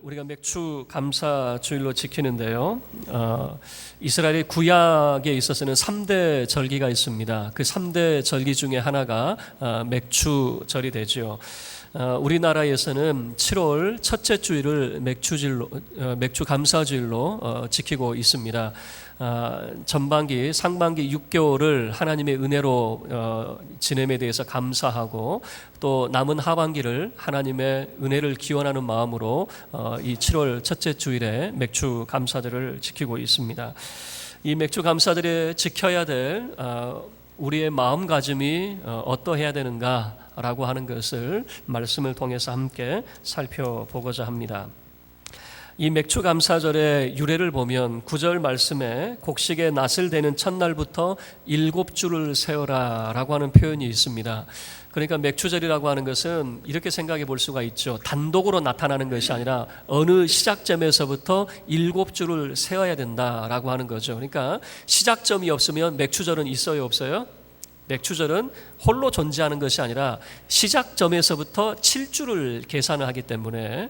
우리가 맥주 감사 주일로 지키는데요. 이스라엘의 구약에 있어서는 3대 절기가 있습니다. 그 3대 절기 중에 하나가 맥주절이 되죠. 우리나라에서는 7월 첫째 주일을 맥주 감사주일로 지키고 있습니다. 전반기, 상반기 6개월을 하나님의 은혜로 지냄에 대해서 감사하고 또 남은 하반기를 하나님의 은혜를 기원하는 마음으로 이 7월 첫째 주일에 맥주 감사절을 지키고 있습니다. 이 맥주 감사절에 지켜야 될 우리의 마음가짐이 어떠해야 되는가 라고 하는 것을 말씀을 통해서 함께 살펴보고자 합니다. 이 맥주 감사절의 유래를 보면 9절 말씀에 곡식의 낫을 대는 첫날부터 7주를 세어라 라고 하는 표현이 있습니다. 그러니까 맥주절이라고 하는 것은 이렇게 생각해 볼 수가 있죠. 단독으로 나타나는 것이 아니라 어느 시작점에서부터 7주를 세어야 된다라고 하는 거죠. 그러니까 시작점이 없으면 맥주절은 있어요, 없어요? 맥주절은 홀로 존재하는 것이 아니라 시작점에서부터 7주를 계산을 하기 때문에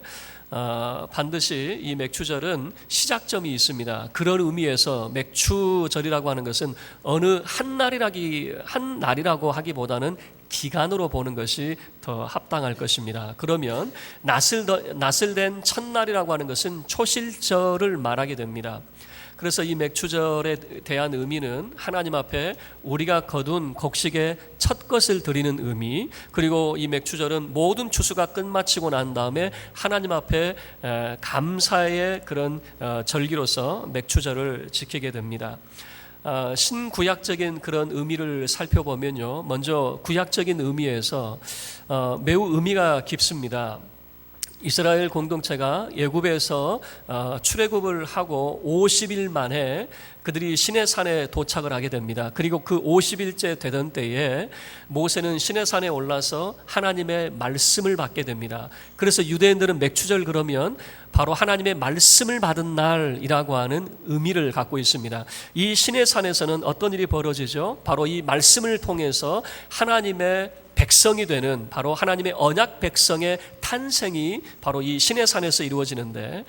반드시 이 맥주절은 시작점이 있습니다. 그런 의미에서 맥주절이라고 하는 것은 어느 한 날이라고 하기보다는 기간으로 보는 것이 더 합당할 것입니다. 그러면 낫을 댄 첫날이라고 하는 것은 초실절을 말하게 됩니다. 그래서 이 맥주절에 대한 의미는 하나님 앞에 우리가 거둔 곡식의 첫 것을 드리는 의미, 그리고 이 맥주절은 모든 추수가 끝마치고 난 다음에 하나님 앞에 감사의 그런 절기로서 맥주절을 지키게 됩니다. 신구약적인 그런 의미를 살펴보면요, 먼저 구약적인 의미에서 매우 의미가 깊습니다. 이스라엘 공동체가 애굽에서 출애굽을 하고 50일 만에 그들이 시내산에 도착을 하게 됩니다. 그리고 그 50일째 되던 때에 모세는 시내산에 올라서 하나님의 말씀을 받게 됩니다. 그래서 유대인들은 맥주절 그러면 바로 하나님의 말씀을 받은 날이라고 하는 의미를 갖고 있습니다. 이 시내산에서는 어떤 일이 벌어지죠? 바로 이 말씀을 통해서 하나님의 백성이 되는, 바로 하나님의 언약 백성의 탄생이 바로 이 시내산에서 이루어지는데,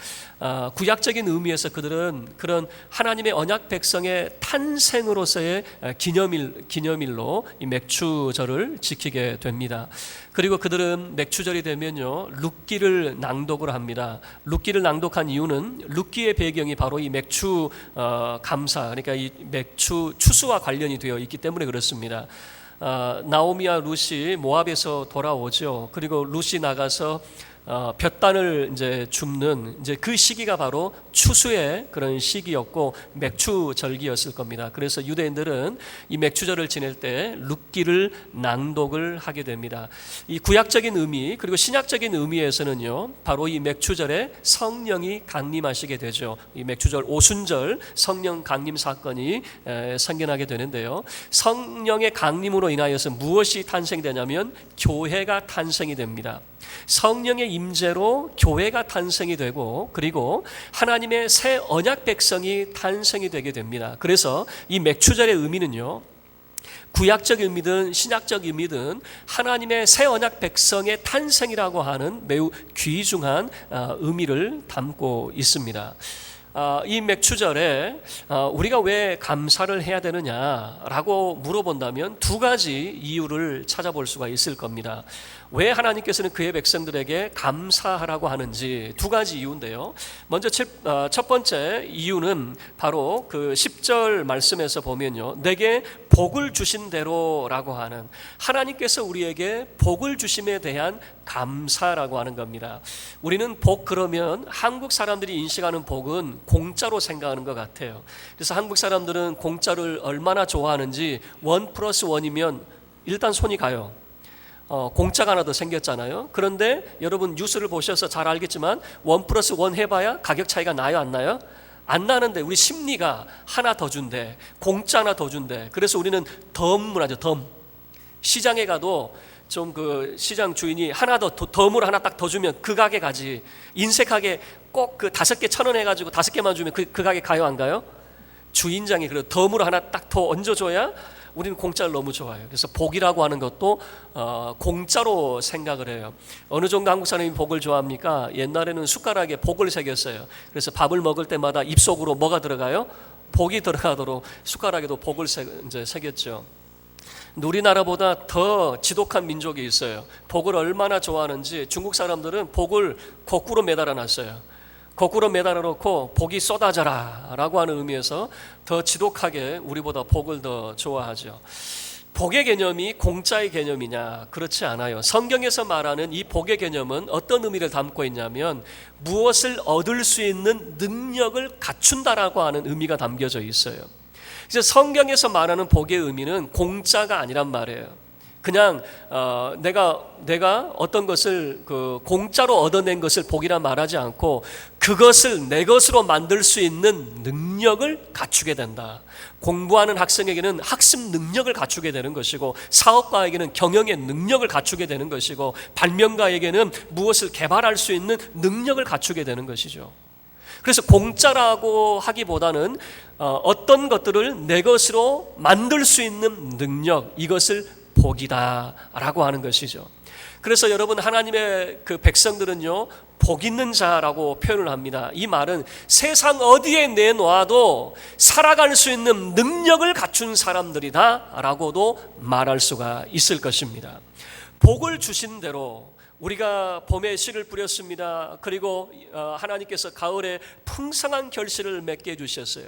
구약적인 의미에서 그들은 그런 하나님의 언약 백성의 탄생으로서의 기념일로 이 맥주절을 지키게 됩니다. 그리고 그들은 맥주절이 되면요, 룻기를 낭독을 합니다. 룻기를 낭독한 이유는 룻기의 배경이 바로 이 맥주 감사, 그러니까 이 맥주 추수와 관련이 되어 있기 때문에 그렇습니다. 나오미와 룻이 모압에서 돌아오죠. 그리고 룻이 나가서 볕단을 이제 줍는 그 시기가 바로 추수의 그런 시기였고 맥주절기였을 겁니다. 그래서 유대인들은 이 맥주절을 지낼 때 룻기를 낭독을 하게 됩니다. 이 구약적인 의미 그리고 신약적인 의미에서는요, 바로 이 맥주절에 성령이 강림하시게 되죠. 이 맥주절 오순절 성령 강림 사건이 생겨나게 되는데요, 성령의 강림으로 인하여서 무엇이 탄생되냐면 교회가 탄생이 됩니다. 성령의 임재로 교회가 탄생이 되고, 그리고 하나님의 새 언약 백성이 탄생이 되게 됩니다. 그래서 이 맥주절의 의미는요, 구약적 의미든 신약적 의미든 하나님의 새 언약 백성의 탄생이라고 하는 매우 귀중한 의미를 담고 있습니다. 이 맥주절에 우리가 왜 감사를 해야 되느냐라고 물어본다면 두 가지 이유를 찾아볼 수가 있을 겁니다. 왜 하나님께서는 그의 백성들에게 감사하라고 하는지 두 가지 이유인데요, 먼저 첫 번째 이유는 바로 그 10절 말씀에서 보면요, 내게 복을 주신 대로라고 하는, 하나님께서 우리에게 복을 주심에 대한 감사라고 하는 겁니다. 우리는 복 그러면 한국 사람들이 인식하는 복은 공짜로 생각하는 것 같아요. 그래서 한국 사람들은 공짜를 얼마나 좋아하는지 1+1이면 일단 손이 가요. 공짜가 하나 더 생겼잖아요. 그런데 여러분 뉴스를 보셔서 잘 알겠지만 1+1 해봐야 가격 차이가 나요, 안 나요? 안 나는데 우리 심리가 하나 더 준대, 공짜 하나 더 준대. 그래서 우리는 덤을 하죠. 덤. 시장에 가도 좀 그 시장 주인이 하나 덤을 하나 딱 더 주면 그 가게 가지. 인색하게 꼭 그 5개 1,000원 해가지고 5개만 주면 그 가게 가요, 안 가요? 주인장이 그래도 덤으로 하나 딱 더 얹어줘야 우리는 공짜를 너무 좋아해요. 그래서 복이라고 하는 것도 공짜로 생각을 해요. 어느 정도 한국 사람이 복을 좋아합니까? 옛날에는 숟가락에 복을 새겼어요. 그래서 밥을 먹을 때마다 입속으로 뭐가 들어가요? 복이 들어가도록 숟가락에도 복을 이제 새겼죠. 우리나라보다 더 지독한 민족이 있어요. 복을 얼마나 좋아하는지 중국 사람들은 복을 거꾸로 매달아 놨어요. 거꾸로 매달아 놓고 복이 쏟아져라 라고 하는 의미에서 더 지독하게 우리보다 복을 더 좋아하죠. 복의 개념이 공짜의 개념이냐? 그렇지 않아요. 성경에서 말하는 이 복의 개념은 어떤 의미를 담고 있냐면 무엇을 얻을 수 있는 능력을 갖춘다라고 하는 의미가 담겨져 있어요. 그래서 성경에서 말하는 복의 의미는 공짜가 아니란 말이에요. 그냥 내가 어떤 것을 공짜로 얻어낸 것을 복이라 말하지 않고 그것을 내 것으로 만들 수 있는 능력을 갖추게 된다. 공부하는 학생에게는 학습 능력을 갖추게 되는 것이고 사업가에게는 경영의 능력을 갖추게 되는 것이고 발명가에게는 무엇을 개발할 수 있는 능력을 갖추게 되는 것이죠. 그래서 공짜라고 하기보다는 어떤 것들을 내 것으로 만들 수 있는 능력, 이것을 복이다라고 하는 것이죠. 그래서 여러분, 하나님의 그 백성들은요, 복 있는 자라고 표현을 합니다. 이 말은 세상 어디에 내놓아도 살아갈 수 있는 능력을 갖춘 사람들이다 라고도 말할 수가 있을 것입니다. 복을 주신 대로 우리가 봄에 씨를 뿌렸습니다. 그리고 하나님께서 가을에 풍성한 결실을 맺게 해주셨어요.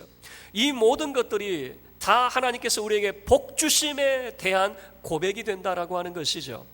이 모든 것들이 다 하나님께서 우리에게 복 주심에 대한 고백이 된다라고 하는 것이죠.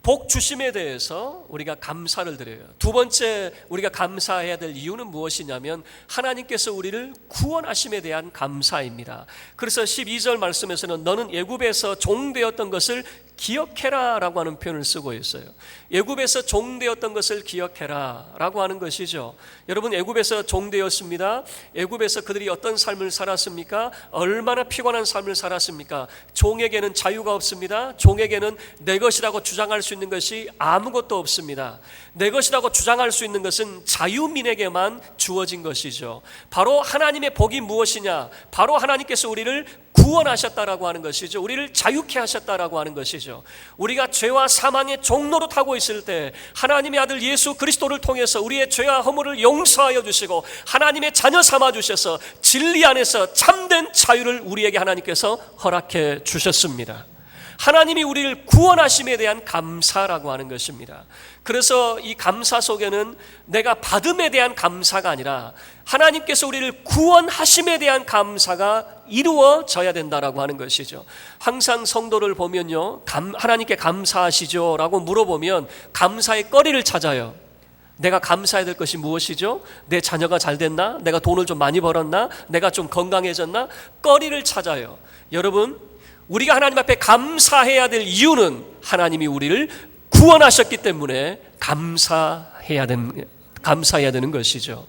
복 주심에 대해서 우리가 감사를 드려요. 두 번째 우리가 감사해야 될 이유는 무엇이냐면 하나님께서 우리를 구원하심에 대한 감사입니다. 그래서 12절 말씀에서는 너는 애굽에서 종되었던 것을 기억해라 라고 하는 표현을 쓰고 있어요. 애굽에서 종되었던 것을 기억해라 라고 하는 것이죠. 여러분, 애굽에서 종되었습니다. 애굽에서 그들이 어떤 삶을 살았습니까? 얼마나 피곤한 삶을 살았습니까? 종에게는 자유가 없습니다. 종에게는 내 것이라고 주장할 수 있는 것이 아무것도 없습니다. 내 것이라고 주장할 수 있는 것은 자유민에게만 주어진 것이죠. 바로 하나님의 복이 무엇이냐? 바로 하나님께서 우리를 구원하셨다라고 하는 것이죠. 우리를 자유케 하셨다라고 하는 것이죠. 우리가 죄와 사망의 종로로 타고 있을 때 하나님의 아들 예수 그리스도를 통해서 우리의 죄와 허물을 용서하여 주시고 하나님의 자녀 삼아 주셔서 진리 안에서 참된 자유를 우리에게 하나님께서 허락해 주셨습니다. 하나님이 우리를 구원하심에 대한 감사라고 하는 것입니다. 그래서 이 감사 속에는 내가 받음에 대한 감사가 아니라 하나님께서 우리를 구원하심에 대한 감사가 이루어져야 된다라고 하는 것이죠. 항상 성도를 보면요, 하나님께 감사하시죠? 라고 물어보면 감사의 거리를 찾아요. 내가 감사해야 될 것이 무엇이죠? 내 자녀가 잘 됐나? 내가 돈을 좀 많이 벌었나? 내가 좀 건강해졌나? 거리를 찾아요. 여러분, 우리가 하나님 앞에 감사해야 될 이유는 하나님이 우리를 구원하셨기 때문에 감사해야 되는 것이죠.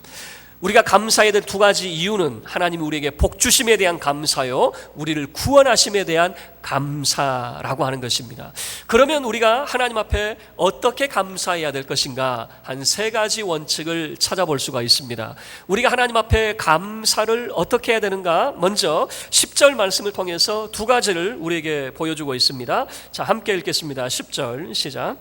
우리가 감사해야 될 두 가지 이유는 하나님이 우리에게 복 주심에 대한 감사요, 우리를 구원하심에 대한 감사라고 하는 것입니다. 그러면 우리가 하나님 앞에 어떻게 감사해야 될 것인가? 한 세 가지 원칙을 찾아볼 수가 있습니다. 우리가 하나님 앞에 감사를 어떻게 해야 되는가? 먼저 10절 말씀을 통해서 두 가지를 우리에게 보여주고 있습니다. 자, 함께 읽겠습니다. 10절 시작.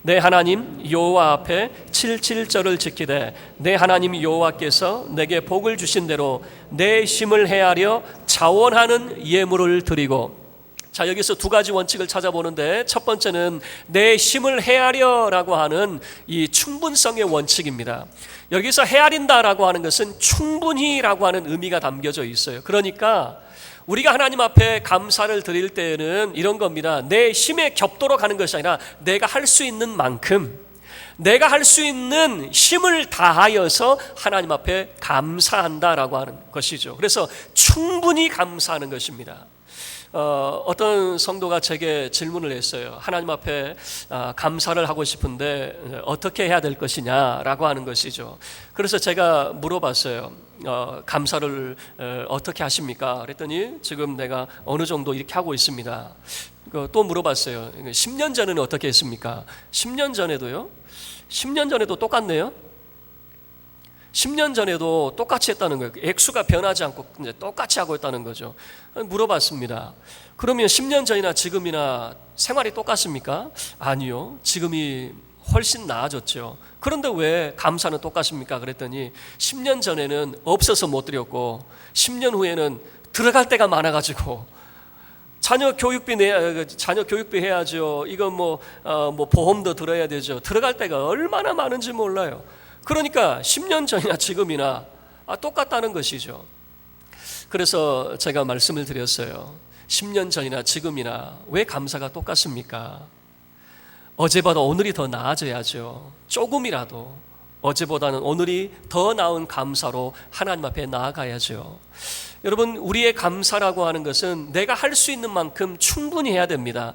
내 하나님 여호와 앞에 77절을 지키되 내 하나님 여호와께서 내게 복을 주신 대로 내 힘을 헤아려 자원하는 예물을 드리고. 자, 여기서 두 가지 원칙을 찾아보는데 첫 번째는 내 힘을 헤아려라고 하는 이 충분성의 원칙입니다. 여기서 헤아린다라고 하는 것은 충분히라고 하는 의미가 담겨져 있어요. 그러니까 우리가 하나님 앞에 감사를 드릴 때에는 이런 겁니다. 내 힘에 겹도록 하는 것이 아니라 내가 할 수 있는 만큼, 내가 할 수 있는 힘을 다하여서 하나님 앞에 감사한다라고 하는 것이죠. 그래서 충분히 감사하는 것입니다. 어떤 성도가 제게 질문을 했어요. 하나님 앞에 감사를 하고 싶은데 어떻게 해야 될 것이냐라고 하는 것이죠. 그래서 제가 물어봤어요. 감사를 어떻게 하십니까? 그랬더니 지금 내가 어느 정도 이렇게 하고 있습니다. 또 물어봤어요. 10년 전에는 어떻게 했습니까? 10년 전에도요? 10년 전에도 똑같네요. 10년 전에도 똑같이 했다는 거예요. 액수가 변하지 않고 똑같이 하고 있다는 거죠. 물어봤습니다. 그러면 10년 전이나 지금이나 생활이 똑같습니까? 아니요. 지금이 훨씬 나아졌죠. 그런데 왜 감사는 똑같습니까? 그랬더니 10년 전에는 없어서 못 드렸고 10년 후에는 들어갈 때가 많아가지고 자녀 교육비 해야죠. 이건 뭐 보험도 들어야 되죠. 들어갈 때가 얼마나 많은지 몰라요. 그러니까 10년 전이나 지금이나 똑같다는 것이죠. 그래서 제가 말씀을 드렸어요. 10년 전이나 지금이나 왜 감사가 똑같습니까? 어제보다 오늘이 더 나아져야죠. 조금이라도 어제보다는 오늘이 더 나은 감사로 하나님 앞에 나아가야죠. 여러분, 우리의 감사라고 하는 것은 내가 할 수 있는 만큼 충분히 해야 됩니다.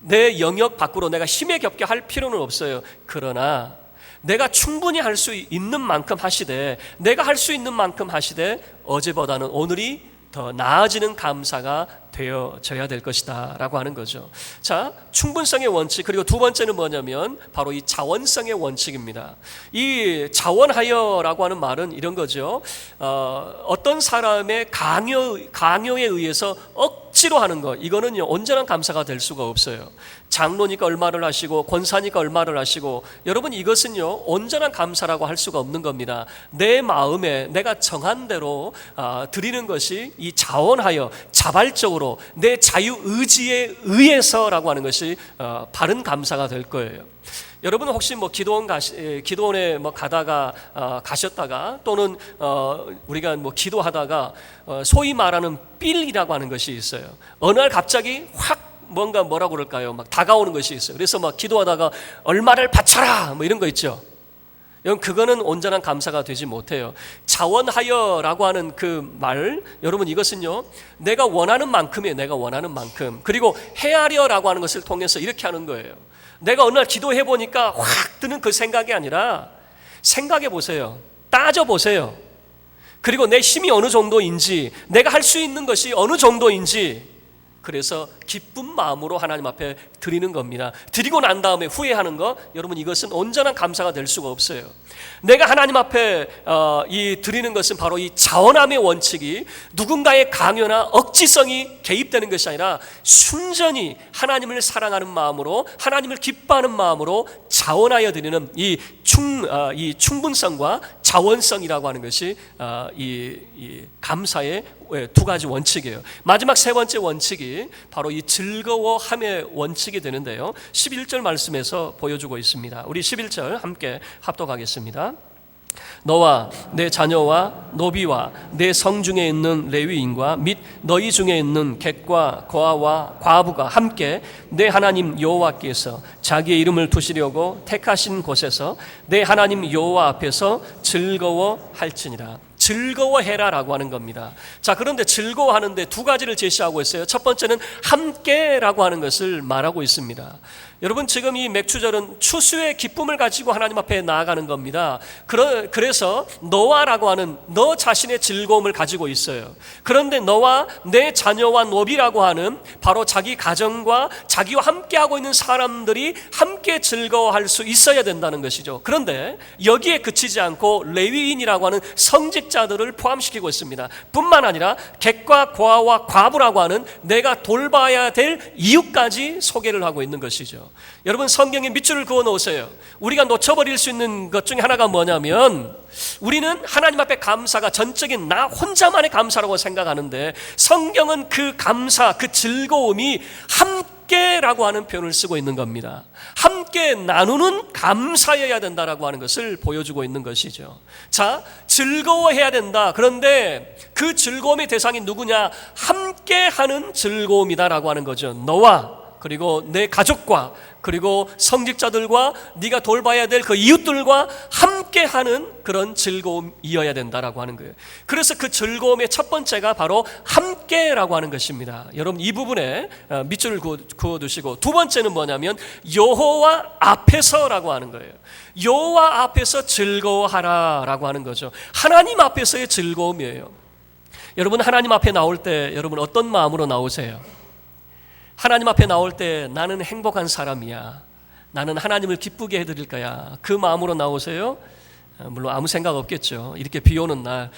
내 영역 밖으로 내가 힘에 겹게 할 필요는 없어요. 그러나 내가 충분히 할 수 있는 만큼 하시되, 내가 할 수 있는 만큼 하시되 어제보다는 오늘이 더 나아지는 감사가 되어져야 될 것이다 라고 하는 거죠. 자, 충분성의 원칙, 그리고 두 번째는 뭐냐면 바로 이 자원성의 원칙입니다. 이 자원하여라고 하는 말은 이런 거죠. 어떤 사람의 강요에 의해서 억지로 하는 것, 이거는요 온전한 감사가 될 수가 없어요. 장로니까 얼마를 하시고 권사니까 얼마를 하시고, 여러분 이것은요 온전한 감사라고 할 수가 없는 겁니다. 내 마음에 내가 정한 대로 드리는 것이 이 자원하여 자발적으로 내 자유의지에 의해서라고 하는 것이 바른 감사가 될 거예요. 여러분 혹시 기도원에 가다가 가셨다가 또는 우리가 기도하다가 소위 말하는 필이라고 하는 것이 있어요. 어느 날 갑자기 확 뭐라고 그럴까요? 다가오는 것이 있어요. 그래서 기도하다가 얼마를 바쳐라 이런 거 있죠. 여러분 그거는 온전한 감사가 되지 못해요. 자원하여라고 하는 그 말, 여러분 이것은요 내가 원하는 만큼이에요. 내가 원하는 만큼. 그리고 헤아려라고 하는 것을 통해서 이렇게 하는 거예요. 내가 어느 날 기도해 보니까 확 드는 그 생각이 아니라 생각해 보세요. 따져 보세요. 그리고 내 힘이 어느 정도인지, 내가 할 수 있는 것이 어느 정도인지, 그래서 기쁜 마음으로 하나님 앞에 드리는 겁니다. 드리고 난 다음에 후회하는 것, 여러분 이것은 온전한 감사가 될 수가 없어요. 내가 하나님 앞에 드리는 것은 바로 이 자원함의 원칙이 누군가의 강요나 억지성이 개입되는 것이 아니라 순전히 하나님을 사랑하는 마음으로, 하나님을 기뻐하는 마음으로 자원하여 드리는 이 충분성과 자원성이라고 하는 것이 이 감사의 두 가지 원칙이에요. 마지막 세 번째 원칙이 바로 이 즐거워함의 원칙이 되는데요, 11절 말씀에서 보여주고 있습니다. 우리 11절 함께 합독하겠습니다. 너와 내 자녀와 노비와 내 성중에 있는 레위인과 및 너희 중에 있는 객과 고아와 과부가 함께 내 하나님 여호와께서 자기의 이름을 두시려고 택하신 곳에서 내 하나님 여호와 앞에서 즐거워할지니라. 즐거워해라라고 하는 겁니다. 자, 그런데 즐거워하는데 두 가지를 제시하고 있어요. 첫 번째는 함께라고 하는 것을 말하고 있습니다. 여러분 지금 이 맥추절은 추수의 기쁨을 가지고 하나님 앞에 나아가는 겁니다. 그래서 너와라고 하는 너 자신의 즐거움을 가지고 있어요. 그런데 너와 내 자녀와 노비라고 하는 바로 자기 가정과 자기와 함께하고 있는 사람들이 함께 즐거워할 수 있어야 된다는 것이죠. 그런데 여기에 그치지 않고 레위인이라고 하는 성직자들을 포함시키고 있습니다. 뿐만 아니라 객과 고아와 과부라고 하는 내가 돌봐야 될 이유까지 소개를 하고 있는 것이죠. 여러분 성경에 밑줄을 그어 놓으세요. 우리가 놓쳐버릴 수 있는 것 중에 하나가 뭐냐면, 우리는 하나님 앞에 감사가 전적인 나 혼자만의 감사라고 생각하는데, 성경은 그 감사, 그 즐거움이 함께라고 하는 표현을 쓰고 있는 겁니다. 함께 나누는 감사여야 된다라고 하는 것을 보여주고 있는 것이죠. 자, 즐거워해야 된다. 그런데 그 즐거움의 대상이 누구냐? 함께하는 즐거움이다라고 하는 거죠. 너와 그리고 내 가족과 그리고 성직자들과 네가 돌봐야 될 그 이웃들과 함께하는 그런 즐거움이어야 된다라고 하는 거예요. 그래서 그 즐거움의 첫 번째가 바로 함께라고 하는 것입니다. 여러분 이 부분에 밑줄을 그어두시고, 두 번째는 뭐냐면 여호와 앞에서라고 하는 거예요. 여호와 앞에서 즐거워하라라고 하는 거죠. 하나님 앞에서의 즐거움이에요. 여러분 하나님 앞에 나올 때 여러분 어떤 마음으로 나오세요? 하나님 앞에 나올 때 나는 행복한 사람이야, 나는 하나님을 기쁘게 해드릴 거야, 그 마음으로 나오세요? 물론 아무 생각 없겠죠. 이렇게 비 오는 날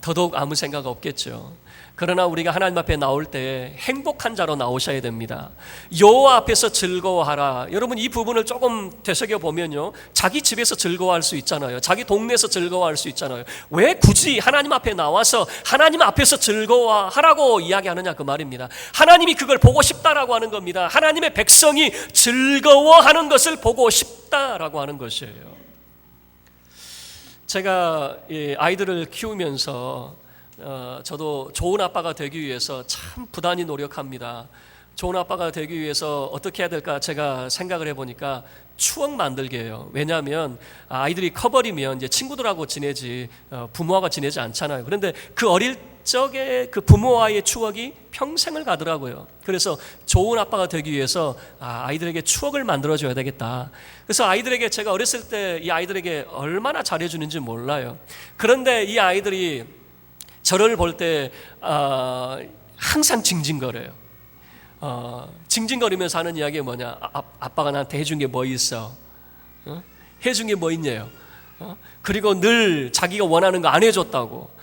더더욱 아무 생각 없겠죠. 그러나 우리가 하나님 앞에 나올 때 행복한 자로 나오셔야 됩니다. 여호와 앞에서 즐거워하라. 여러분, 이 부분을 조금 되새겨 보면요, 자기 집에서 즐거워할 수 있잖아요. 자기 동네에서 즐거워할 수 있잖아요. 왜 굳이 하나님 앞에 나와서 하나님 앞에서 즐거워하라고 이야기하느냐, 그 말입니다. 하나님이 그걸 보고 싶다라고 하는 겁니다. 하나님의 백성이 즐거워하는 것을 보고 싶다라고 하는 것이에요. 제가 아이들을 키우면서 저도 좋은 아빠가 되기 위해서 참 부단히 노력합니다. 좋은 아빠가 되기 위해서 어떻게 해야 될까 제가 생각을 해보니까 추억 만들게요. 왜냐하면 아이들이 커버리면 이제 친구들하고 지내지 부모하고 지내지 않잖아요. 그런데 그 어릴 적에 그 부모와의 추억이 평생을 가더라고요. 그래서 좋은 아빠가 되기 위해서 아이들에게 추억을 만들어줘야 되겠다. 그래서 아이들에게, 제가 어렸을 때 이 아이들에게 얼마나 잘해주는지 몰라요. 그런데 이 아이들이 저를 볼 때 항상 징징거려요. 징징거리면서 하는 이야기가 뭐냐, 아빠가 나한테 해준 게 뭐 있어? 해준 게 뭐 있냐요? 그리고 늘 자기가 원하는 거 안 해줬다고.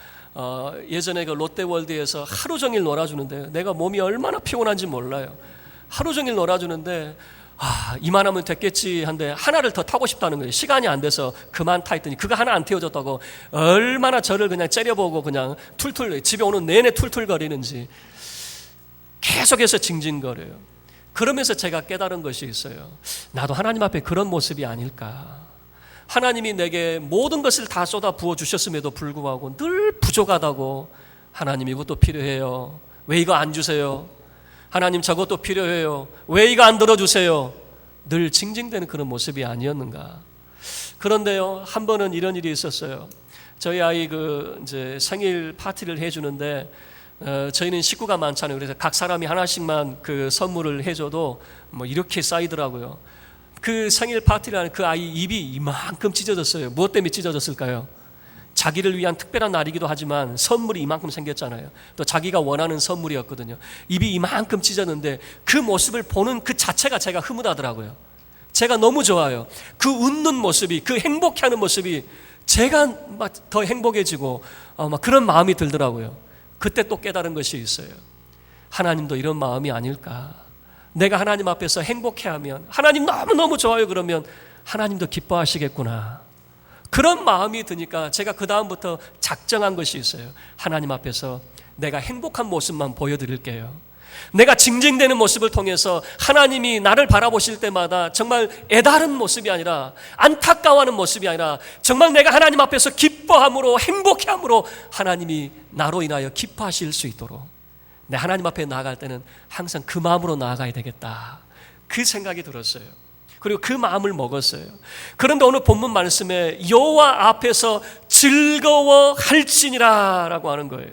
예전에 그 롯데월드에서 하루 종일 놀아주는데 내가 몸이 얼마나 피곤한지 몰라요. 하루 종일 놀아주는데 이만하면 됐겠지 한데 하나를 더 타고 싶다는 거예요. 시간이 안 돼서 그만 타 있더니 그거 하나 안 태워줬다고 얼마나 저를 그냥 째려보고 그냥 툴툴, 집에 오는 내내 툴툴거리는지 계속해서 징징거려요. 그러면서 제가 깨달은 것이 있어요. 나도 하나님 앞에 그런 모습이 아닐까. 하나님이 내게 모든 것을 다 쏟아 부어 주셨음에도 불구하고 늘 부족하다고, 하나님 이것도 필요해요, 왜 이거 안 주세요? 하나님 저것도 필요해요, 왜 이거 안 들어주세요? 늘 징징대는 그런 모습이 아니었는가. 그런데요, 한 번은 이런 일이 있었어요. 저희 아이 이제 생일 파티를 해주는데 저희는 식구가 많잖아요. 그래서 각 사람이 하나씩만 그 선물을 해줘도 뭐 이렇게 쌓이더라고요. 그 생일 파티를 하는 그 아이 입이 이만큼 찢어졌어요. 무엇 때문에 찢어졌을까요? 자기를 위한 특별한 날이기도 하지만 선물이 이만큼 생겼잖아요. 또 자기가 원하는 선물이었거든요. 입이 이만큼 찢었는데 그 모습을 보는 그 자체가 제가 흐뭇하더라고요. 제가 너무 좋아요. 그 웃는 모습이, 그 행복해하는 모습이 제가 막 더 행복해지고 막 그런 마음이 들더라고요. 그때 또 깨달은 것이 있어요. 하나님도 이런 마음이 아닐까. 내가 하나님 앞에서 행복해하면, 하나님 너무너무 좋아요 그러면 하나님도 기뻐하시겠구나. 그런 마음이 드니까 제가 그 다음부터 작정한 것이 있어요. 하나님 앞에서 내가 행복한 모습만 보여드릴게요. 내가 징징대는 모습을 통해서 하나님이 나를 바라보실 때마다 정말 애다른 모습이 아니라, 안타까워하는 모습이 아니라 정말 내가 하나님 앞에서 기뻐함으로, 행복해함으로 하나님이 나로 인하여 기뻐하실 수 있도록 내 하나님 앞에 나아갈 때는 항상 그 마음으로 나아가야 되겠다, 그 생각이 들었어요. 그리고 그 마음을 먹었어요. 그런데 오늘 본문 말씀에 여호와 앞에서 즐거워할지니라 라고 하는 거예요.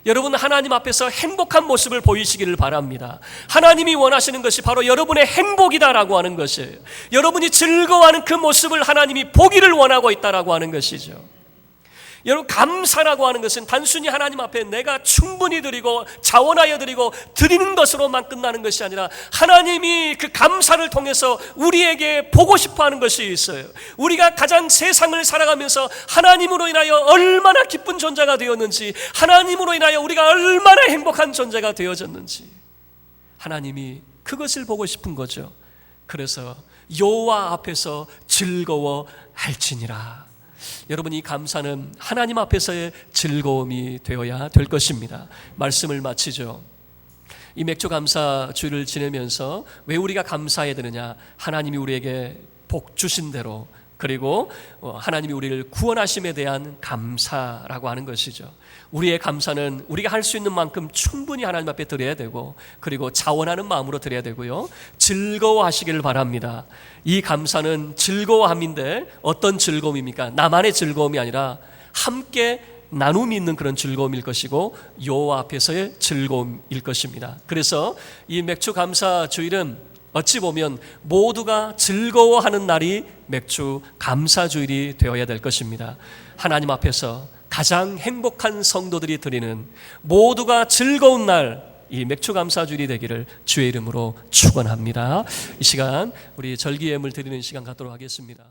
여러분, 하나님 앞에서 행복한 모습을 보이시기를 바랍니다. 하나님이 원하시는 것이 바로 여러분의 행복이다라고 하는 것이에요. 여러분이 즐거워하는 그 모습을 하나님이 보기를 원하고 있다라고 하는 것이죠. 여러분, 감사라고 하는 것은 단순히 하나님 앞에 내가 충분히 드리고 자원하여 드리고 드리는 것으로만 끝나는 것이 아니라 하나님이 그 감사를 통해서 우리에게 보고 싶어하는 것이 있어요. 우리가 가장 세상을 살아가면서 하나님으로 인하여 얼마나 기쁜 존재가 되었는지, 하나님으로 인하여 우리가 얼마나 행복한 존재가 되어졌는지 하나님이 그것을 보고 싶은 거죠. 그래서 여호와 앞에서 즐거워할지니라. 여러분, 이 감사는 하나님 앞에서의 즐거움이 되어야 될 것입니다. 말씀을 마치죠. 이 맥주 감사 주일을 지내면서 왜 우리가 감사해야 되느냐? 하나님이 우리에게 복 주신 대로, 그리고 하나님이 우리를 구원하심에 대한 감사라고 하는 것이죠. 우리의 감사는 우리가 할 수 있는 만큼 충분히 하나님 앞에 드려야 되고, 그리고 자원하는 마음으로 드려야 되고요, 즐거워하시기를 바랍니다. 이 감사는 즐거워함인데 어떤 즐거움입니까? 나만의 즐거움이 아니라 함께 나눔이 있는 그런 즐거움일 것이고 여호와 앞에서의 즐거움일 것입니다. 그래서 이 맥주 감사 주일은 어찌 보면 모두가 즐거워하는 날이 맥주 감사 주일이 되어야 될 것입니다. 하나님 앞에서 가장 행복한 성도들이 드리는 모두가 즐거운 날, 이 맥주 감사 주일이 되기를 주의 이름으로 축원합니다. 이 시간 우리 절기 예물 드리는 시간 갖도록 하겠습니다.